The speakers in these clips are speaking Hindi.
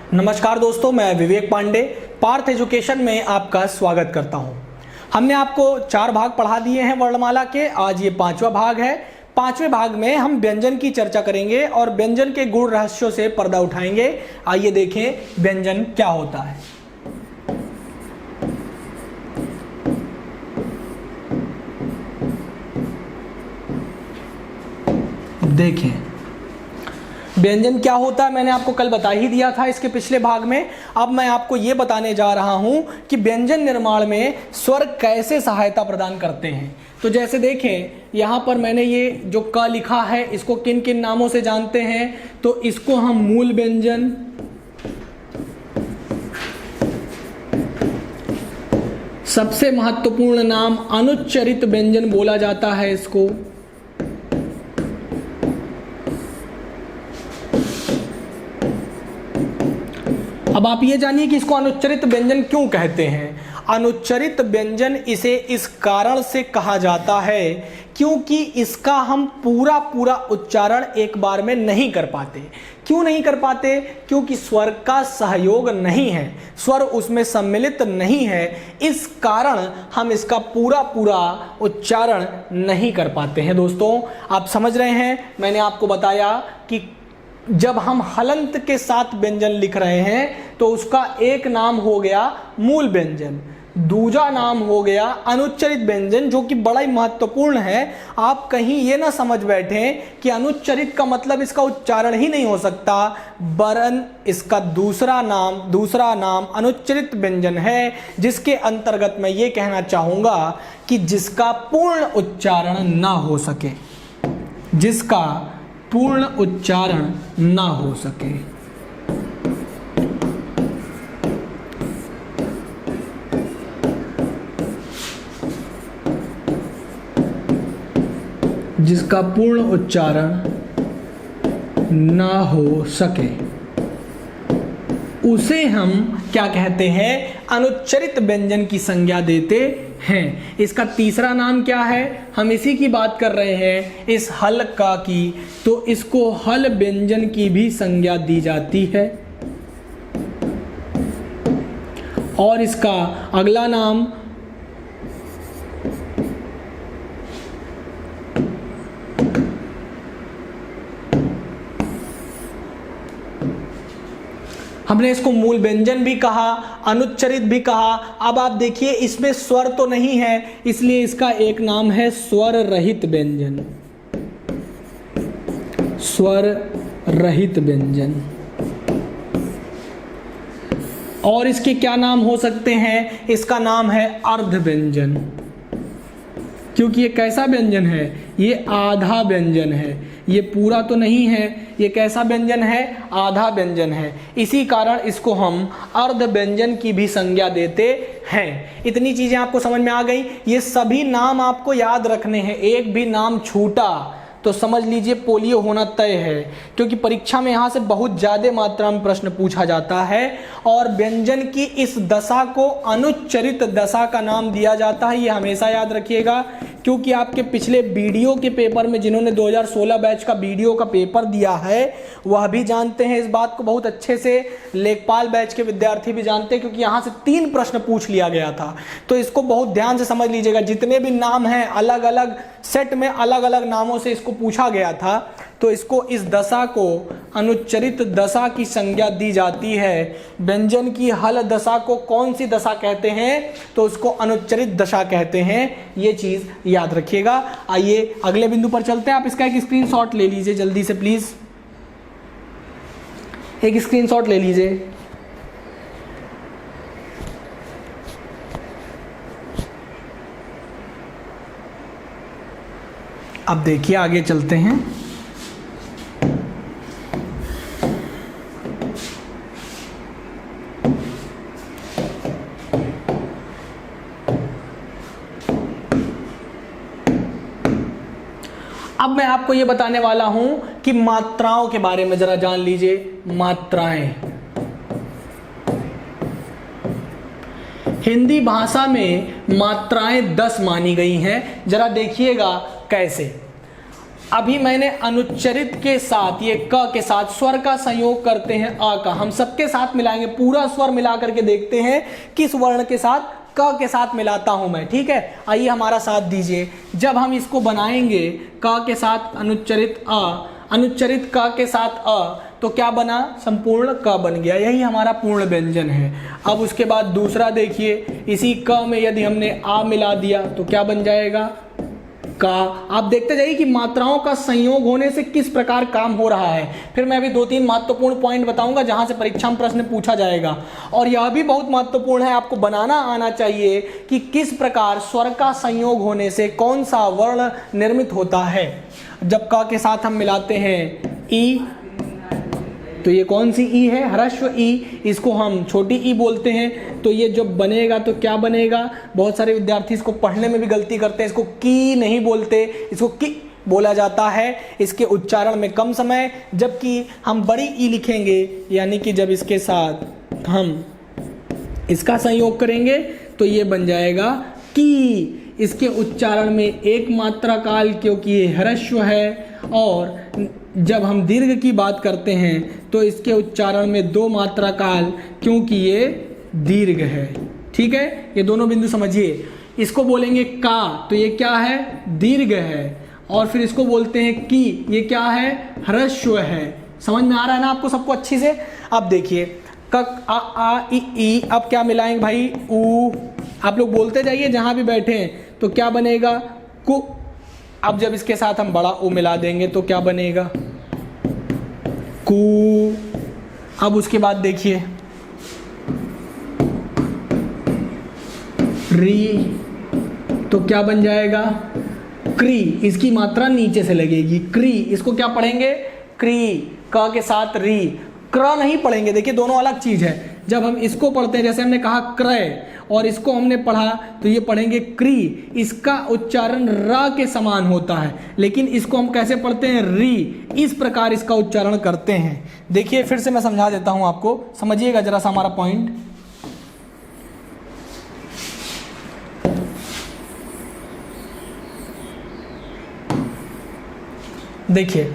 नमस्कार दोस्तों, मैं विवेक पांडे पार्थ एजुकेशन में आपका स्वागत करता हूं। हमने आपको 4 भाग पढ़ा दिए हैं वर्णमाला के। आज ये 5वां भाग है। 5वें भाग में हम व्यंजन की चर्चा करेंगे और व्यंजन के गुण रहस्यों से पर्दा उठाएंगे। आइए देखें व्यंजन क्या होता है। देखें व्यंजन क्या होता है, मैंने आपको कल बता ही दिया था इसके पिछले भाग में। अब मैं आपको ये बताने जा रहा हूं कि व्यंजन निर्माण में स्वर कैसे सहायता प्रदान करते हैं। तो जैसे देखें यहां पर मैंने ये जो क लिखा है, इसको किन किन नामों से जानते हैं। तो इसको हम मूल व्यंजन, सबसे महत्वपूर्ण नाम अनुच्चरित व्यंजन बोला जाता है इसको। अब आप ये जानिए कि इसको अनुच्चरित व्यंजन क्यों कहते हैं। अनुच्चरित व्यंजन इसे इस कारण से कहा जाता है क्योंकि इसका हम पूरा उच्चारण एक बार में नहीं कर पाते। क्यों नहीं कर पाते? क्योंकि स्वर का सहयोग नहीं है, स्वर उसमें सम्मिलित नहीं है। इस कारण हम इसका पूरा उच्चारण नहीं कर पाते हैं। दोस्तों आप समझ रहे हैं, मैंने आपको बताया कि जब हम हलंत के साथ व्यंजन लिख रहे हैं तो उसका एक नाम हो गया मूल व्यंजन, दूसरा नाम हो गया अनुच्चरित व्यंजन, जो कि बड़ा ही महत्वपूर्ण है। आप कहीं ये ना समझ बैठे कि अनुच्चरित का मतलब इसका उच्चारण ही नहीं हो सकता, वरन इसका दूसरा नाम अनुच्चरित व्यंजन है, जिसके अंतर्गत मैं ये कहना चाहूँगा कि जिसका पूर्ण उच्चारण ना हो सके, जिसका पूर्ण उच्चारण ना हो सके। जिसका पूर्ण उच्चारण ना हो सके उसे हम क्या कहते हैं? अनुच्चरित व्यंजन की संज्ञा देते हैं। इसका तीसरा नाम क्या है? हम इसी की बात कर रहे हैं, इस हल का की, तो इसको हल व्यंजन की भी संज्ञा दी जाती है। और इसका अगला नाम हमने इसको मूल व्यंजन भी कहा, अनुच्चरित भी कहा। अब आप देखिए इसमें स्वर तो नहीं है, इसलिए इसका एक नाम है स्वर रहित व्यंजन, स्वर रहित व्यंजन। और इसके क्या नाम हो सकते हैं? इसका नाम है अर्ध व्यंजन, क्योंकि ये कैसा व्यंजन है? ये आधा व्यंजन है, ये पूरा तो नहीं है। ये कैसा व्यंजन है? आधा व्यंजन है। इसी कारण इसको हम अर्ध व्यंजन की भी संज्ञा देते हैं। इतनी चीजें आपको समझ में आ गई। ये सभी नाम आपको याद रखने हैं। एक भी नाम छूटा तो समझ लीजिए पोलियो होना तय है, क्योंकि परीक्षा में यहाँ से बहुत ज़्यादा मात्रा में प्रश्न पूछा जाता है। और व्यंजन की इस दशा को अनुच्चरित दशा का नाम दिया जाता है, ये हमेशा याद रखिएगा। क्योंकि आपके पिछले वीडियो के पेपर में जिन्होंने 2016 बैच का वीडियो का पेपर दिया है वह भी जानते हैं इस बात को बहुत अच्छे से, लेखपाल बैच के विद्यार्थी भी जानते हैं, क्योंकि यहाँ से 3 प्रश्न पूछ लिया गया था। तो इसको बहुत ध्यान से समझ लीजिएगा। जितने भी नाम हैं अलग अलग सेट में अलग अलग नामों से इसको पूछा गया था, तो इसको इस दशा को अनुच्चरित दशा की संज्ञा दी जाती है। व्यंजन की हल दशा को कौन सी दशा कहते हैं? तो उसको अनुच्चरित दशा कहते हैं। ये चीज याद रखिएगा। आइए अगले बिंदु पर चलते हैं। आप इसका एक स्क्रीनशॉट ले लीजिए जल्दी से प्लीज, एक स्क्रीनशॉट ले लीजिए। अब देखिए आगे चलते हैं। अब मैं आपको ये बताने वाला हूं कि मात्राओं के बारे में जरा जान लीजिए। मात्राएं हिंदी भाषा में मात्राएं 10 मानी गई हैं। जरा देखिएगा कैसे। अभी मैंने अनुच्चरित के साथ, ये क के साथ स्वर का संयोग करते हैं अ का, हम सबके साथ मिलाएंगे, पूरा स्वर मिला करके देखते हैं किस वर्ण के साथ, क के साथ मिलाता हूं मैं। ठीक है, आइए हमारा साथ दीजिए। जब हम इसको बनाएंगे क के साथ अनुच्चरित अ, अनुच्चरित क के साथ अ, तो क्या बना, संपूर्ण क बन गया, यही हमारा पूर्ण व्यंजन है। अब उसके बाद दूसरा देखिए, इसी क में यदि हमने आ मिला दिया तो क्या बन जाएगा, का। आप देखते जाइए कि मात्राओं का संयोग होने से किस प्रकार काम हो रहा है। फिर मैं अभी 2-3 महत्वपूर्ण पॉइंट बताऊंगा जहां से परीक्षा में प्रश्न पूछा जाएगा। और यह भी बहुत महत्वपूर्ण है, आपको बनाना आना चाहिए कि किस प्रकार स्वर का संयोग होने से कौन सा वर्ण निर्मित होता है। जब क के साथ हम मिलाते हैं ई, तो ये कौन सी ई है, ह्रस्व ई, इसको हम छोटी ई बोलते हैं। तो ये जब बनेगा तो क्या बनेगा, बहुत सारे विद्यार्थी इसको पढ़ने में भी गलती करते हैं, इसको की नहीं बोलते, इसको की बोला जाता है। इसके उच्चारण में कम समय, जबकि हम बड़ी ई लिखेंगे, यानी कि जब इसके साथ हम इसका संयोग करेंगे तो ये बन जाएगा की। इसके उच्चारण में एक मात्रा काल, क्योंकि ये ह्रस्व है, और जब हम दीर्घ की बात करते हैं तो इसके उच्चारण में 2 मात्रा काल, क्योंकि ये दीर्घ है। ठीक है, ये दोनों बिंदु समझिए। इसको बोलेंगे का, तो ये क्या है, दीर्घ है, और फिर इसको बोलते हैं की, ये क्या है, ह्रस्व है। समझ में आ रहा है ना आपको सबको अच्छी से। अब देखिए क आ ई, अब क्या मिलाएंगे भाई, ऊ। आप लोग बोलते जाइए जहां भी बैठे हैं, तो क्या बनेगा, कु। अब जब इसके साथ हम बड़ा ऊ मिला देंगे तो क्या बनेगा, कू। अब उसके बाद देखिए री, तो क्या बन जाएगा, क्री। इसकी मात्रा नीचे से लगेगी, क्री। इसको क्या पढ़ेंगे, क्री। क के साथ री, क्र नहीं पढ़ेंगे। देखिए दोनों अलग चीज है। जब हम इसको पढ़ते हैं, जैसे हमने कहा क्रय, और इसको हमने पढ़ा तो ये पढ़ेंगे क्री। इसका उच्चारण र के समान होता है, लेकिन इसको हम कैसे पढ़ते हैं, री। इस प्रकार इसका उच्चारण करते हैं। देखिए फिर से मैं समझा देता हूं आपको, समझिएगा जरा सा हमारा पॉइंट। देखिए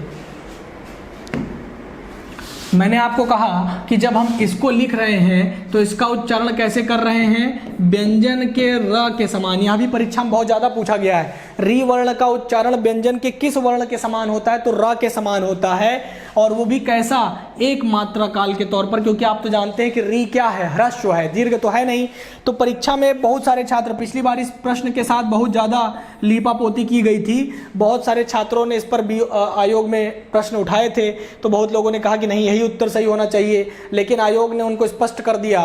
मैंने आपको कहा कि जब हम इसको लिख रहे हैं तो इसका उच्चारण कैसे कर रहे हैं, व्यंजन के र के समान। यहां भी परीक्षा में बहुत ज्यादा पूछा गया है, री वर्ण का उच्चारण व्यंजन के किस वर्ण के समान होता है, तो र के समान होता है, और वो भी कैसा, एक मात्रा काल के तौर पर, क्योंकि आप तो जानते हैं कि री क्या है, ह्रस्व है, दीर्घ तो है नहीं। तो परीक्षा में बहुत सारे छात्र, पिछली बार इस प्रश्न के साथ बहुत ज़्यादा लीपापोती की गई थी, बहुत सारे छात्रों ने इस पर भी आयोग में प्रश्न उठाए थे, तो बहुत लोगों ने कहा कि नहीं यही उत्तर सही होना चाहिए, लेकिन आयोग ने उनको स्पष्ट कर दिया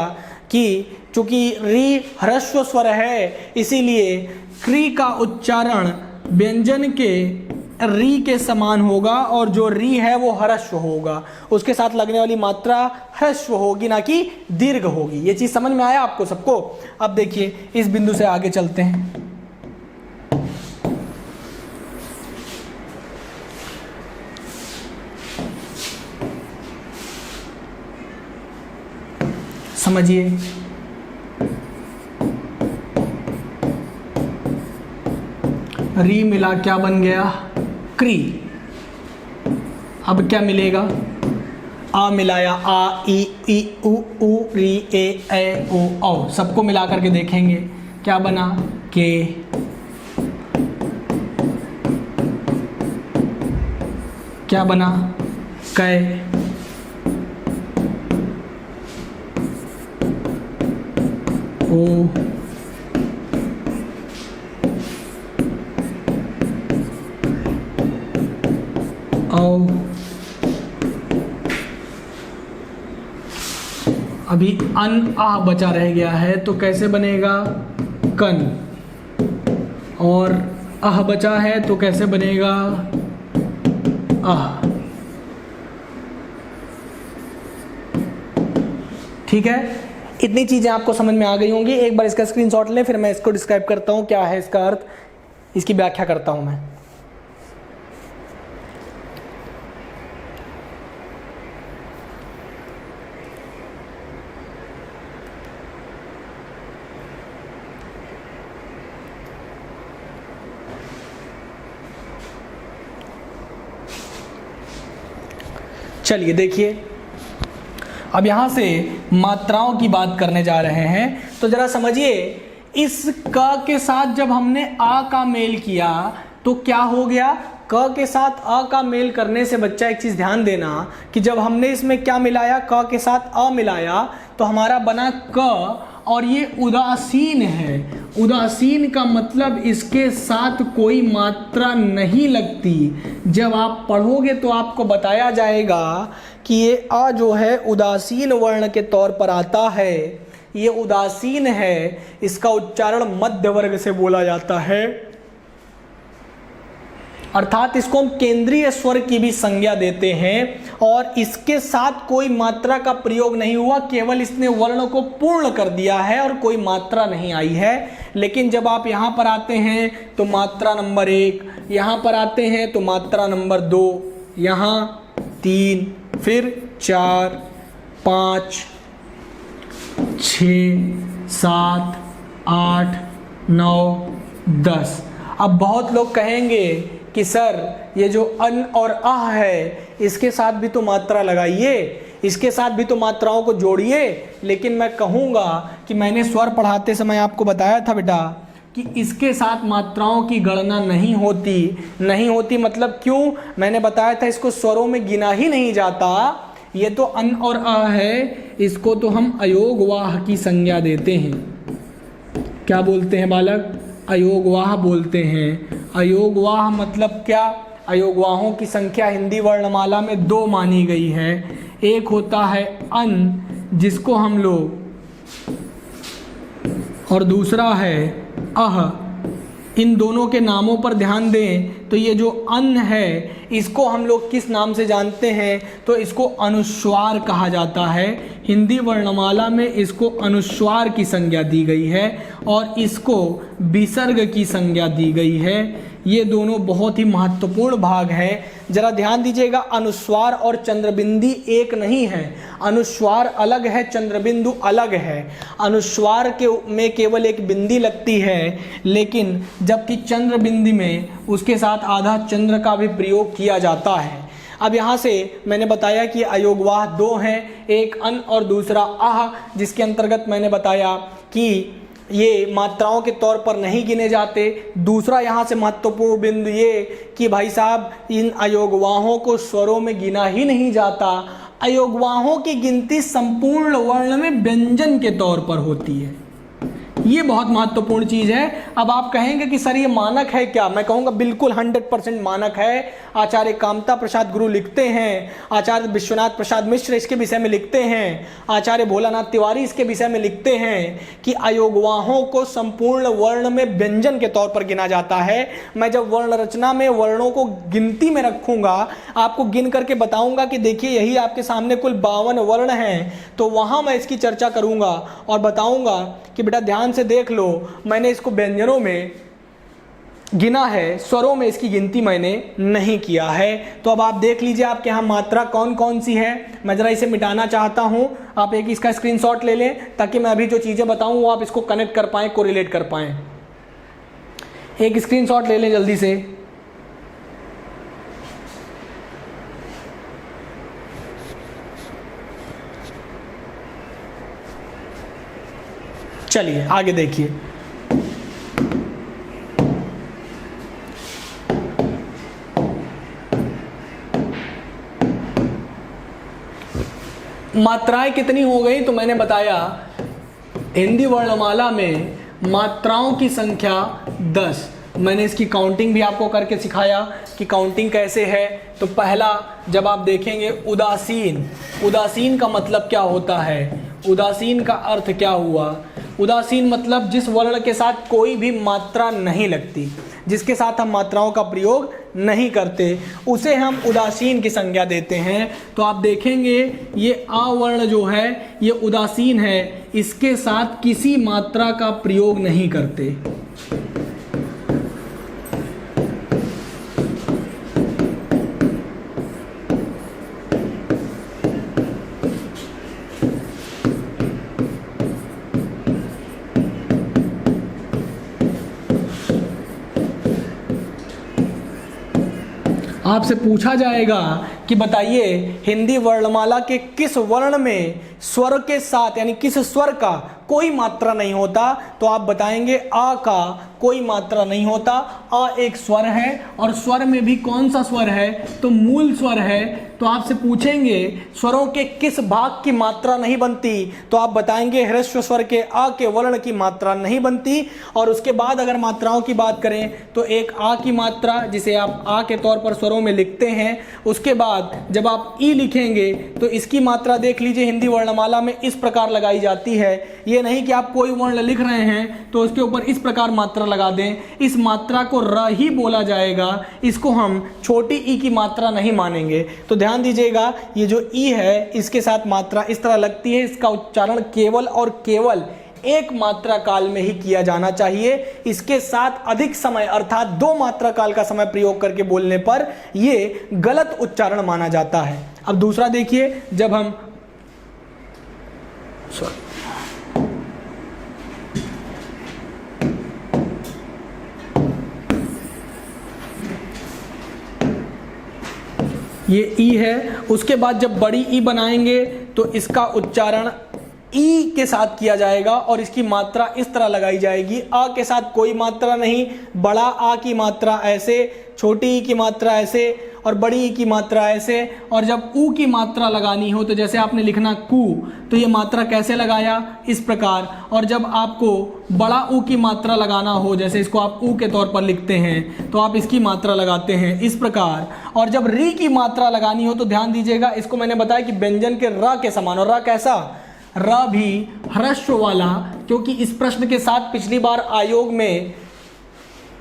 कि चूंकि री ह्रस्व स्वर है, इसीलिए क्री का उच्चारण व्यंजन के री के समान होगा, और जो री है वो ह्रस्व होगा, उसके साथ लगने वाली मात्रा ह्रस्व होगी, ना कि दीर्घ होगी। ये चीज समझ में आया आपको सबको। अब देखिए इस बिंदु से आगे चलते हैं। समझिए, री मिला क्या बन गया, क्री। अब क्या मिलेगा, आ मिलाया आ, ई उ री ए ओ औ, सबको मिला करके देखेंगे क्या बना, के। क्या बना, कै। ओ, अभी अन आह बचा रह गया है, तो कैसे बनेगा, कन। और आह बचा है तो कैसे बनेगा, आह। ठीक है, इतनी चीजें आपको समझ में आ गई होंगी। एक बार इसका स्क्रीनशॉट लें, फिर मैं इसको डिस्क्राइब करता हूं क्या है इसका अर्थ, इसकी व्याख्या करता हूं मैं। चलिए देखिए, अब यहाँ से मात्राओं की बात करने जा रहे हैं, तो जरा समझिए, इस क के साथ जब हमने आ का मेल किया तो क्या हो गया, क के साथ अ का मेल करने से बच्चा एक चीज़ ध्यान देना कि जब हमने इसमें क्या मिलाया, क के साथ अ मिलाया तो हमारा बना क, और ये उदासीन है। उदासीन का मतलब इसके साथ कोई मात्रा नहीं लगती। जब आप पढ़ोगे तो आपको बताया जाएगा कि ये अ जो है उदासीन वर्ण के तौर पर आता है, ये उदासीन है, इसका उच्चारण मध्य वर्ग से बोला जाता है, अर्थात इसको हम केंद्रीय स्वर की भी संज्ञा देते हैं, और इसके साथ कोई मात्रा का प्रयोग नहीं हुआ, केवल इसने वर्ण को पूर्ण कर दिया है और कोई मात्रा नहीं आई है। लेकिन जब आप यहाँ पर आते हैं तो मात्रा नंबर 1, यहाँ पर आते हैं तो मात्रा नंबर 2, यहाँ 3, फिर 4, 5, 6, 7, 8, 9, 10। अब बहुत लोग कहेंगे कि सर ये जो अन और अह है इसके साथ भी तो मात्रा लगाइए, इसके साथ भी तो मात्राओं को जोड़िए। लेकिन मैं कहूँगा कि मैंने स्वर पढ़ाते समय आपको बताया था बेटा कि इसके साथ मात्राओं की गणना नहीं होती मतलब क्यों, मैंने बताया था इसको स्वरों में गिना ही नहीं जाता। ये तो अन और अ है, इसको तो हम अयोगवाह की संज्ञा देते हैं। क्या बोलते हैं बालक? अयोगवाह बोलते हैं। अयोगवाह मतलब क्या? अयोगवाहों की संख्या हिंदी वर्णमाला में 2 मानी गई है। एक होता है अन, जिसको हम लोग, और दूसरा है अह। इन दोनों के नामों पर ध्यान दें तो ये जो अन है इसको हम लोग किस नाम से जानते हैं, तो इसको अनुस्वार कहा जाता है। हिंदी वर्णमाला में इसको अनुस्वार की संज्ञा दी गई है और इसको विसर्ग की संज्ञा दी गई है। ये दोनों बहुत ही महत्वपूर्ण भाग हैं। जरा ध्यान दीजिएगा, अनुस्वार और चंद्रबिंदी एक नहीं है। अनुस्वार अलग है, चंद्रबिंदु अलग है। अनुस्वार के में केवल एक बिंदी लगती है, लेकिन जबकि चंद्रबिंदी में उसके साथ आधा चंद्र का भी प्रयोग किया जाता है। अब यहाँ से मैंने बताया कि अयोगवाह 2 हैं, एक अन और दूसरा आह, जिसके अंतर्गत मैंने बताया कि ये मात्राओं के तौर पर नहीं गिने जाते। दूसरा यहाँ से महत्वपूर्ण बिंदु ये कि भाई साहब इन अयोगवाहों को स्वरों में गिना ही नहीं जाता। अयोगवाहों की गिनती संपूर्ण वर्ण में व्यंजन के तौर पर होती है। ये बहुत महत्वपूर्ण चीज़ है। अब आप कहेंगे कि सर ये मानक है क्या? मैं कहूँगा बिल्कुल 100% मानक है। आचार्य कामता प्रसाद गुरु लिखते हैं, आचार्य विश्वनाथ प्रसाद मिश्र इसके विषय में लिखते हैं, आचार्य भोलानाथ तिवारी इसके विषय में लिखते हैं कि अयोगवाहों को संपूर्ण वर्ण में व्यंजन के तौर पर गिना जाता है। मैं जब वर्ण रचना में वर्णों को गिनती में रखूँगा, आपको गिन करके बताऊँगा कि देखिए यही आपके सामने कुल 52 वर्ण हैं, तो वहाँ मैं इसकी चर्चा करूँगा और बताऊँगा कि बेटा ध्यान से देख लो, मैंने इसको व्यंजनों में गिना है, स्वरों में इसकी गिनती मैंने नहीं किया है। तो अब आप देख लीजिए आपके यहाँ मात्रा कौन कौन सी है। मैं ज़रा इसे मिटाना चाहता हूँ, आप एक इसका स्क्रीनशॉट ले लें ताकि मैं अभी जो चीज़ें बताऊँ वो आप इसको कनेक्ट कर पाएँ, कोरिलेट कर पाएँ। एक स्क्रीनशॉट ले लें जल्दी से। चलिए आगे देखिए। मात्राएं कितनी हो गई? तो मैंने बताया हिंदी वर्णमाला में मात्राओं की संख्या 10। मैंने इसकी काउंटिंग भी आपको करके सिखाया कि काउंटिंग कैसे है। तो पहला जब आप देखेंगे उदासीन, उदासीन का मतलब क्या होता है? उदासीन का अर्थ क्या हुआ? उदासीन मतलब जिस वर्ण के साथ कोई भी मात्रा नहीं लगती, जिसके साथ हम मात्राओं का प्रयोग नहीं करते, उसे हम उदासीन की संज्ञा देते हैं। तो आप देखेंगे ये आ वर्ण जो है ये उदासीन है, इसके साथ किसी मात्रा का प्रयोग नहीं करते। आपसे पूछा जाएगा कि बताइए हिंदी वर्णमाला के किस वर्ण में स्वर के साथ यानी किस स्वर का कोई मात्रा नहीं होता, तो आप बताएंगे आ का कोई मात्रा नहीं होता। आ एक स्वर है और स्वर में भी कौन सा स्वर है, तो मूल स्वर है। तो आपसे पूछेंगे स्वरों के किस भाग की मात्रा नहीं बनती, तो आप बताएंगे ह्रस्व स्वर के आ के वर्ण की मात्रा नहीं बनती। और उसके बाद अगर मात्राओं की बात करें तो एक आ की मात्रा जिसे आप आ के तौर पर स्वरों में लिखते हैं, उसके बाद जब आप ई लिखेंगे तो इसकी मात्रा देख लीजिए हिंदी वर्णमाला में इस प्रकार लगाई जाती है। ये नहीं कि आप कोई वर्ण लिख रहे हैं तो उसके ऊपर इस प्रकार मात्रा लगा दें, इस मात्रा को र ही बोला जाएगा, इसको हम छोटी ई की मात्रा नहीं मानेंगे। तो ध्यान दीजिएगा ये जो ई है इसके साथ मात्रा इस तरह लगती है, इसका उच्चारण केवल और केवल एक मात्रा काल में ही किया जाना चाहिए। इसके साथ अधिक समय अर्थात 2 मात्रा काल का समय प्रयोग करके बोलने पर यह गलत उच्चारण माना जाता है। अब दूसरा देखिए, जब हम ये ई है, उसके बाद जब बड़ी ई बनाएंगे तो इसका उच्चारण ई के साथ किया जाएगा और इसकी मात्रा इस तरह लगाई जाएगी। आ के साथ कोई मात्रा नहीं, बड़ा आ की मात्रा ऐसे, छोटी ई की मात्रा ऐसे और बड़ी ई की मात्रा ऐसे। और जब ऊ की मात्रा लगानी हो तो जैसे आपने लिखना कू, तो ये मात्रा कैसे लगाया, इस प्रकार। और जब आपको बड़ा ऊ की मात्रा लगाना हो, जैसे इसको आप ऊ के तौर पर लिखते हैं तो आप इसकी मात्रा लगाते हैं इस प्रकार। और जब री की मात्रा लगानी हो तो ध्यान दीजिएगा, इसको मैंने बताया कि व्यंजन के र के समान। और र कैसा, र भी ह्रस्व वाला, क्योंकि इस प्रश्न के साथ पिछली बार आयोग में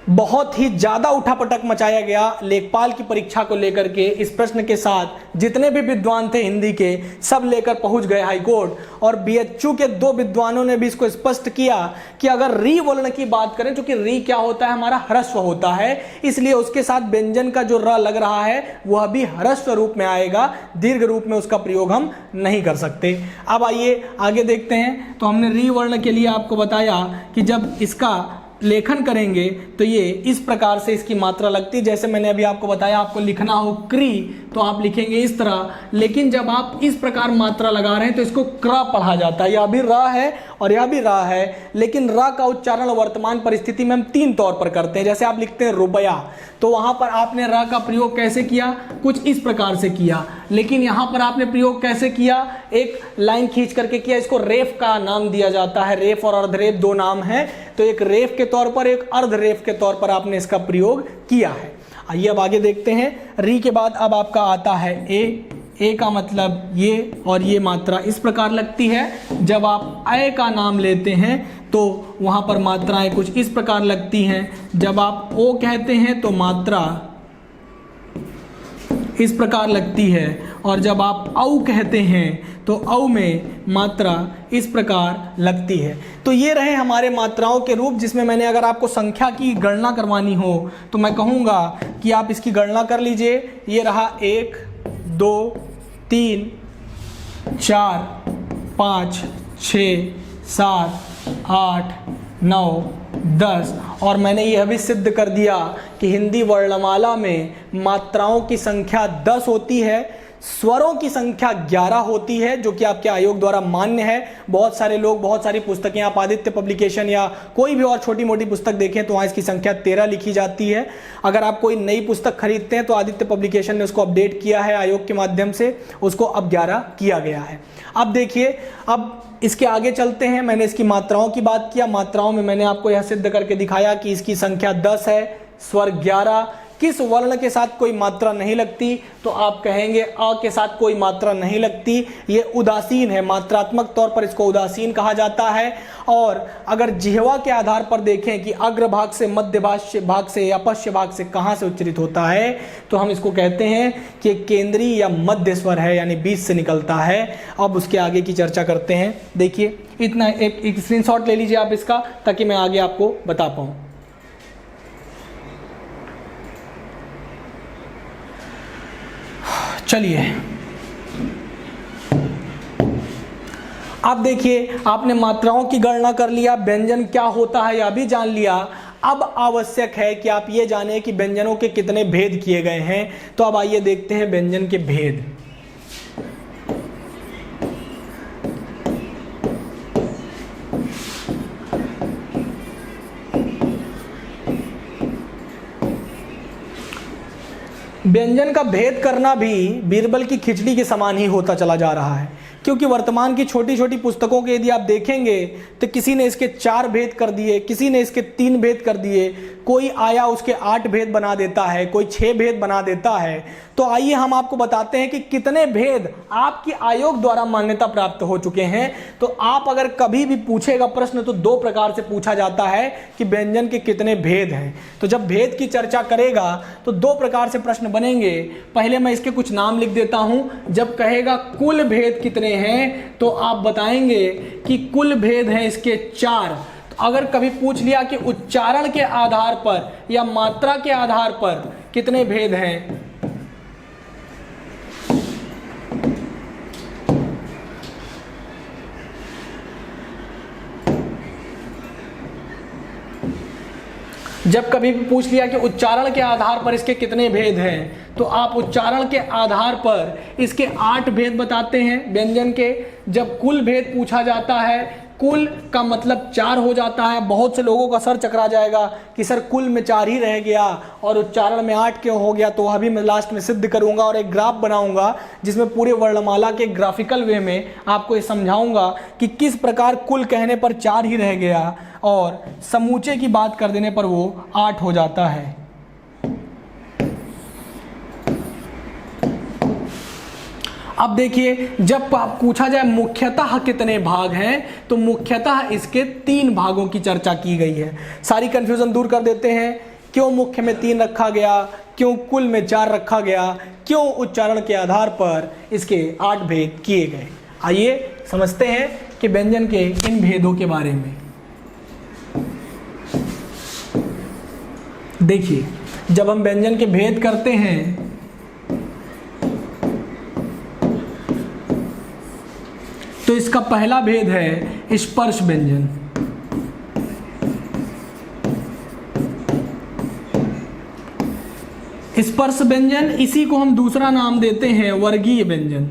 बहुत ही ज़्यादा उठापटक मचाया गया लेखपाल की परीक्षा को लेकर के। इस प्रश्न के साथ जितने भी विद्वान थे हिंदी के सब लेकर पहुंच गए हाईकोर्ट। और बीएचयू के 2 विद्वानों ने भी इसको स्पष्ट किया कि अगर री वर्ण की बात करें, क्योंकि री क्या होता है, हमारा ह्रस्व होता है, इसलिए उसके साथ व्यंजन का जो र लग रहा है वह भी ह्रस्व रूप में आएगा, दीर्घ रूप में उसका प्रयोग हम नहीं कर सकते। अब आइए आगे देखते हैं। तो हमने री वर्ण के लिए आपको बताया कि जब इसका लेखन करेंगे तो ये इस प्रकार से इसकी मात्रा लगती है। जैसे मैंने अभी आपको बताया, आपको लिखना हो क्री तो आप लिखेंगे इस तरह, लेकिन जब आप इस प्रकार मात्रा लगा रहे हैं तो इसको क्र पढ़ा जाता है। यह भी रा है और यह भी रा है, लेकिन रा का उच्चारण वर्तमान परिस्थिति में हम 3 तौर पर करते हैं। जैसे आप लिखते हैं रुपया, तो वहां पर आपने रा का प्रयोग कैसे किया, कुछ इस प्रकार से किया। लेकिन यहां पर आपने प्रयोग कैसे किया, एक लाइन खींच करके किया। इसको रेफ का नाम दिया जाता है, रेफ और अर्धरेफ 2 नाम है। तो एक रेफ के तौर पर, एक अर्धरेफ के तौर पर आपने इसका प्रयोग किया है। आइए अब आगे देखते हैं। री के बाद अब आपका आता है ए का मतलब ये, और ये मात्रा इस प्रकार लगती है। जब आप अय का नाम लेते हैं तो वहाँ पर मात्राएं कुछ इस प्रकार लगती हैं। जब आप ओ कहते हैं तो मात्रा इस प्रकार लगती है, और जब आप औ कहते हैं तो औ में मात्रा इस प्रकार लगती है। तो ये रहे हमारे मात्राओं के रूप, जिसमें मैंने अगर आपको संख्या की गणना करवानी हो तो मैं कहूँगा कि आप इसकी गणना कर लीजिए। ये रहा 1 2 3 4 5 6 7 8 9 10। और मैंने यह भी सिद्ध कर दिया कि हिंदी वर्णमाला में मात्राओं की संख्या 10 होती है, स्वरों की संख्या 11 होती है, जो कि आपके आयोग द्वारा मान्य है। बहुत सारे लोग, बहुत सारी पुस्तकें, आप आदित्य पब्लिकेशन या कोई भी और छोटी मोटी पुस्तक देखें तो वहाँ इसकी संख्या 13 लिखी जाती है। अगर आप कोई नई पुस्तक खरीदते हैं तो आदित्य पब्लिकेशन ने उसको अपडेट किया है आयोग के माध्यम से, उसको अब 11 किया गया है। अब देखिए, अब इसके आगे चलते हैं। मैंने इसकी मात्राओं की बात किया, मात्राओं में मैंने आपको यह सिद्ध करके दिखाया कि इसकी संख्या 10 है, स्वर 11। किस वर्ण के साथ कोई मात्रा नहीं लगती, तो आप कहेंगे अ के साथ कोई मात्रा नहीं लगती, ये उदासीन है, मात्रात्मक तौर पर इसको उदासीन कहा जाता है। और अगर जिह्वा के आधार पर देखें कि अग्र भाग से, मध्य भाग से या पश्च भाग से कहाँ से उच्चरित होता है, तो हम इसको कहते हैं कि केंद्रीय या मध्य स्वर है, यानी बीच से निकलता है। अब उसके आगे की चर्चा करते हैं। देखिए, इतना एक स्क्रीनशॉट ले लीजिए आप इसका, ताकि मैं आगे आपको बता पाऊँ। चलिए, अब देखिए, आपने मात्राओं की गणना कर लिया, व्यंजन क्या होता है यह भी जान लिया। अब आवश्यक है कि आप ये जानें कि व्यंजनों के कितने भेद किए गए हैं। तो अब आइए देखते हैं व्यंजन के भेद। व्यंजन का भेद करना भी बीरबल की खिचड़ी के समान ही होता चला जा रहा है, क्योंकि वर्तमान की छोटी छोटी पुस्तकों के यदि आप देखेंगे तो किसी ने इसके 4 भेद कर दिए, किसी ने इसके 3 भेद कर दिए, कोई आया उसके 8 भेद बना देता है, कोई 6 भेद बना देता है। तो आइए हम आपको बताते हैं कि कितने भेद आपकी आयोग द्वारा मान्यता प्राप्त हो चुके हैं। तो आप अगर कभी भी पूछेगा प्रश्न तो 2 प्रकार से पूछा जाता है कि व्यंजन के कितने भेद हैं। तो जब भेद की चर्चा करेगा तो 2 प्रकार से प्रश्न बनेंगे। पहले मैं इसके कुछ नाम लिख देता हूं। जब कहेगा कुल भेद कितने हैं तो आप बताएंगे कि कुल भेद हैं इसके 4। अगर कभी पूछ लिया कि उच्चारण के आधार पर या मात्रा के आधार पर कितने भेद हैं, जब कभी भी पूछ लिया कि उच्चारण के आधार पर इसके कितने भेद हैं तो आप उच्चारण के आधार पर इसके 8 भेद बताते हैं व्यंजन के। जब कुल भेद पूछा जाता है, कुल का मतलब 4 हो जाता है। बहुत से लोगों का सर चकरा जाएगा कि सर कुल में 4 ही रह गया और उच्चारण में 8 क्यों हो गया। तो वह भी मैं लास्ट में सिद्ध करूंगा और एक ग्राफ बनाऊंगा जिसमें पूरे वर्णमाला के ग्राफिकल वे में आपको ये समझाऊंगा कि किस प्रकार कुल कहने पर 4 ही रह गया और समूचे की बात कर देने पर वो 8 हो जाता है। अब देखिए, जब पूछा जाए मुख्यतः कितने भाग हैं तो मुख्यतः इसके 3 भागों की चर्चा की गई है। सारी कंफ्यूजन दूर कर देते हैं। क्यों मुख्य में 3 रखा गया, क्यों कुल में 4 रखा गया, क्यों उच्चारण के आधार पर इसके 8 भेद किए गए। आइए समझते हैं कि व्यंजन के इन भेदों के बारे में। देखिए, जब हम व्यंजन के भेद करते हैं तो इसका पहला भेद है स्पर्श व्यंजन। स्पर्श व्यंजन, इसी को हम दूसरा नाम देते हैं वर्गीय व्यंजन।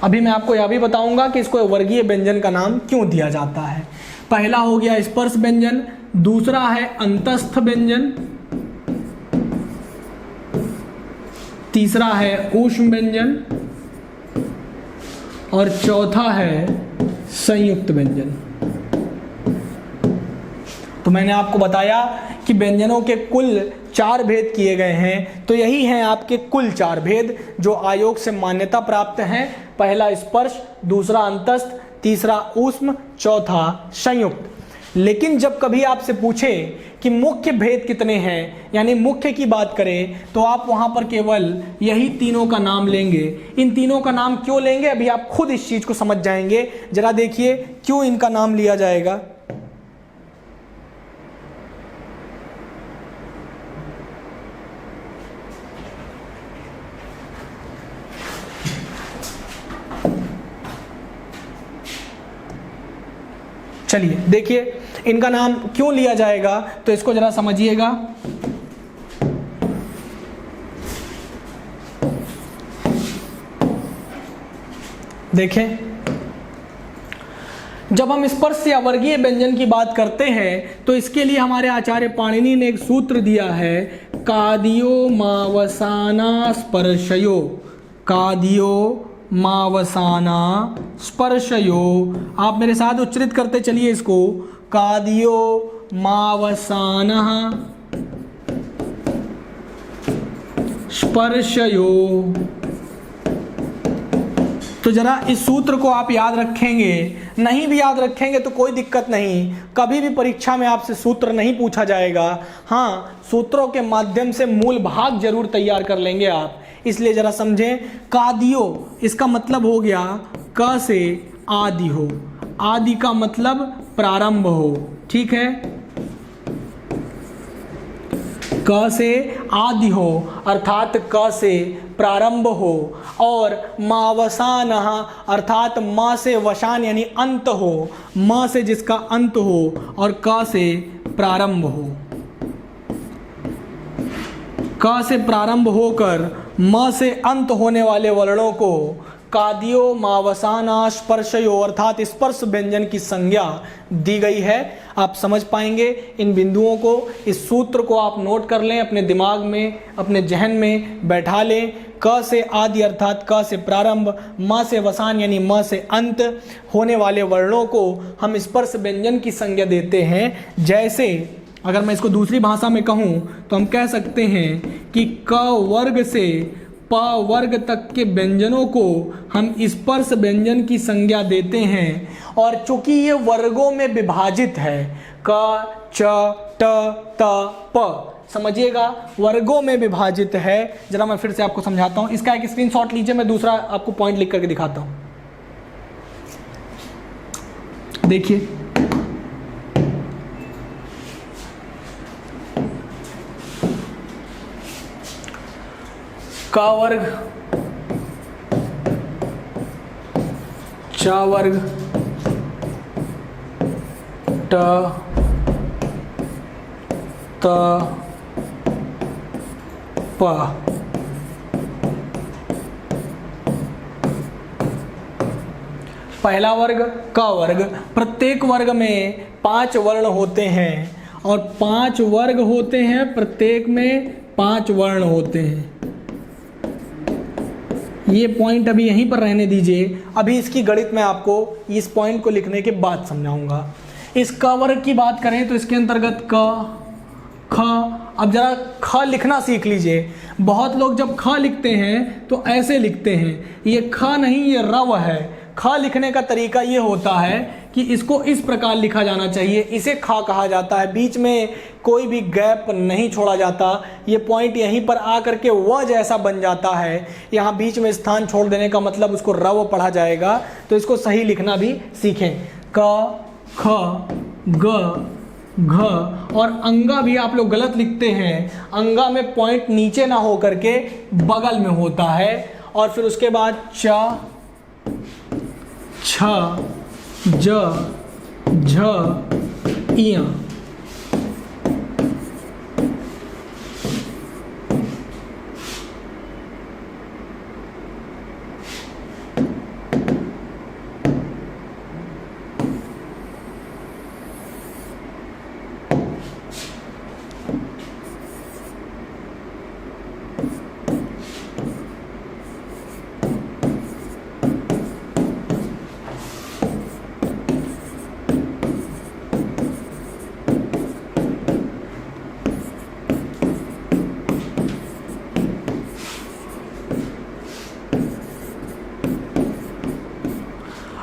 अभी मैं आपको यह भी बताऊंगा कि इसको वर्गीय व्यंजन का नाम क्यों दिया जाता है। पहला हो गया स्पर्श व्यंजन, दूसरा है अंतस्थ व्यंजन, तीसरा है ऊष्म व्यंजन और चौथा है संयुक्त व्यंजन। तो मैंने आपको बताया कि व्यंजनों के कुल 4 भेद किए गए हैं। तो यही हैं आपके कुल 4 भेद जो आयोग से मान्यता प्राप्त हैं। पहला स्पर्श, दूसरा अंतस्थ, तीसरा ऊष्म, चौथा संयुक्त। लेकिन जब कभी आपसे पूछे कि मुख्य भेद कितने हैं, यानी मुख्य की बात करें, तो आप वहां पर केवल यही तीनों का नाम लेंगे। इन तीनों का नाम क्यों लेंगे अभी आप खुद इस चीज को समझ जाएंगे। जरा देखिए क्यों इनका नाम लिया जाएगा। चलिए देखिए इनका नाम क्यों लिया जाएगा, तो इसको जरा समझिएगा। देखें, जब हम स्पर्श या वर्गीय व्यंजन की बात करते हैं तो इसके लिए हमारे आचार्य पाणिनि ने एक सूत्र दिया है, कादियो मावसाना स्पर्शयो। कादियो मावसाना स्पर्शयो। आप मेरे साथ उच्चरित करते चलिए इसको, कादियो मावसाना स्पर्शयो। तो जरा इस सूत्र को आप याद रखेंगे। नहीं भी याद रखेंगे तो कोई दिक्कत नहीं, कभी भी परीक्षा में आपसे सूत्र नहीं पूछा जाएगा। हाँ, सूत्रों के माध्यम से मूल भाग जरूर तैयार कर लेंगे आप। इसलिए जरा समझें, कादियो इसका मतलब हो गया क से आदि हो। आदि का मतलब प्रारंभ हो, ठीक है। क से आदि हो अर्थात क से प्रारंभ हो, और मावसान अर्थात म से वशान यानी अंत हो, म से जिसका अंत हो और क से प्रारंभ हो। क से प्रारंभ होकर म से अंत होने वाले वर्णों को कादियो मावसाना स्पर्शयो अर्थात स्पर्श व्यंजन की संज्ञा दी गई है। आप समझ पाएंगे इन बिंदुओं को, इस सूत्र को आप नोट कर लें, अपने दिमाग में अपने जहन में बैठा लें। क से आदि अर्थात क से प्रारंभ, म से वसान यानी म से अंत होने वाले वर्णों को हम स्पर्श व्यंजन की संज्ञा देते हैं। जैसे अगर मैं इसको दूसरी भाषा में कहूँ तो हम कह सकते हैं कि क वर्ग से प वर्ग तक के व्यंजनों को हम स्पर्श व्यंजन की संज्ञा देते हैं। और चूंकि ये वर्गों में विभाजित है, क च ट त प, समझिएगा वर्गों में विभाजित है। जरा मैं फिर से आपको समझाता हूँ, इसका एक स्क्रीनशॉट लीजिए, मैं दूसरा आपको पॉइंट लिख करके दिखाता हूँ। देखिए क वर्ग च वर्ग ट त प। पहला वर्ग क वर्ग, प्रत्येक वर्ग में 5 वर्ण होते हैं और 5 वर्ग होते हैं, प्रत्येक में 5 वर्ण होते हैं। ये पॉइंट अभी यहीं पर रहने दीजिए, अभी इसकी गणित मैं आपको इस पॉइंट को लिखने के बाद समझाऊंगा। इस क वर्ग की बात करें तो इसके अंतर्गत क ख, अब जरा ख लिखना सीख लीजिए। बहुत लोग जब ख लिखते हैं तो ऐसे लिखते हैं, ये ख नहीं ये रव है। ख लिखने का तरीका ये होता है कि इसको इस प्रकार लिखा जाना चाहिए, इसे ख कहा जाता है, बीच में कोई भी गैप नहीं छोड़ा जाता। ये पॉइंट यहीं पर आकर के व जैसा बन जाता है, यहाँ बीच में स्थान छोड़ देने का मतलब उसको रव पढ़ा जाएगा। तो इसको सही लिखना भी सीखें, क ख ग घ। और अंगा भी आप लोग गलत लिखते हैं, अंगा में पॉइंट नीचे ना हो करके बगल में होता है। और फिर उसके बाद च छ ज झ इया।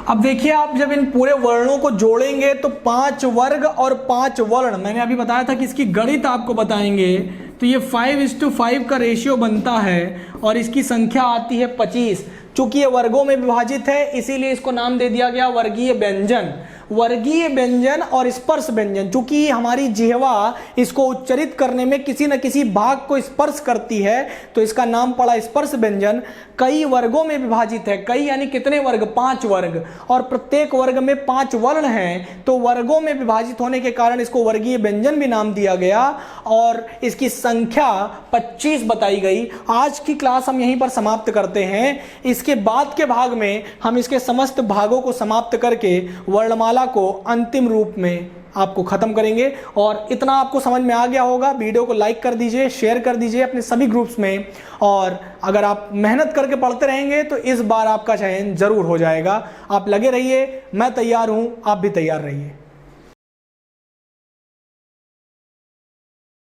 अब देखिए, आप जब इन पूरे वर्णों को जोड़ेंगे तो 5 वर्ग और 5 वर्ण, मैंने अभी बताया था कि इसकी गणित आपको बताएंगे, तो ये 5:5 का रेशियो बनता है और इसकी संख्या आती है 25। चूंकि ये वर्गों में विभाजित है इसीलिए इसको नाम दे दिया गया वर्गीय व्यंजन। वर्गीय व्यंजन और स्पर्श व्यंजन, चूंकि हमारी जिह्वा इसको उच्चरित करने में किसी न किसी भाग को स्पर्श करती है तो इसका नाम पड़ा स्पर्श व्यंजन। कई वर्गों में विभाजित है, कई यानी कितने वर्ग, 5 वर्ग, और प्रत्येक वर्ग में 5 वर्ण हैं, तो वर्गों में विभाजित होने के कारण इसको वर्गीय व्यंजन भी नाम दिया गया और इसकी संख्या 25 बताई गई। आज की क्लास हम यहीं पर समाप्त करते हैं। इसके बाद के भाग में हम इसके समस्त भागों को समाप्त करके वर्णमाला को अंतिम रूप में आपको खत्म करेंगे। और इतना आपको समझ में आ गया होगा। वीडियो को लाइक कर दीजिए, शेयर कर दीजिए अपने सभी ग्रुप्स में, और अगर आप मेहनत करके पढ़ते रहेंगे तो इस बार आपका चयन जरूर हो जाएगा। आप लगे रहिए, मैं तैयार हूं, आप भी तैयार रहिए।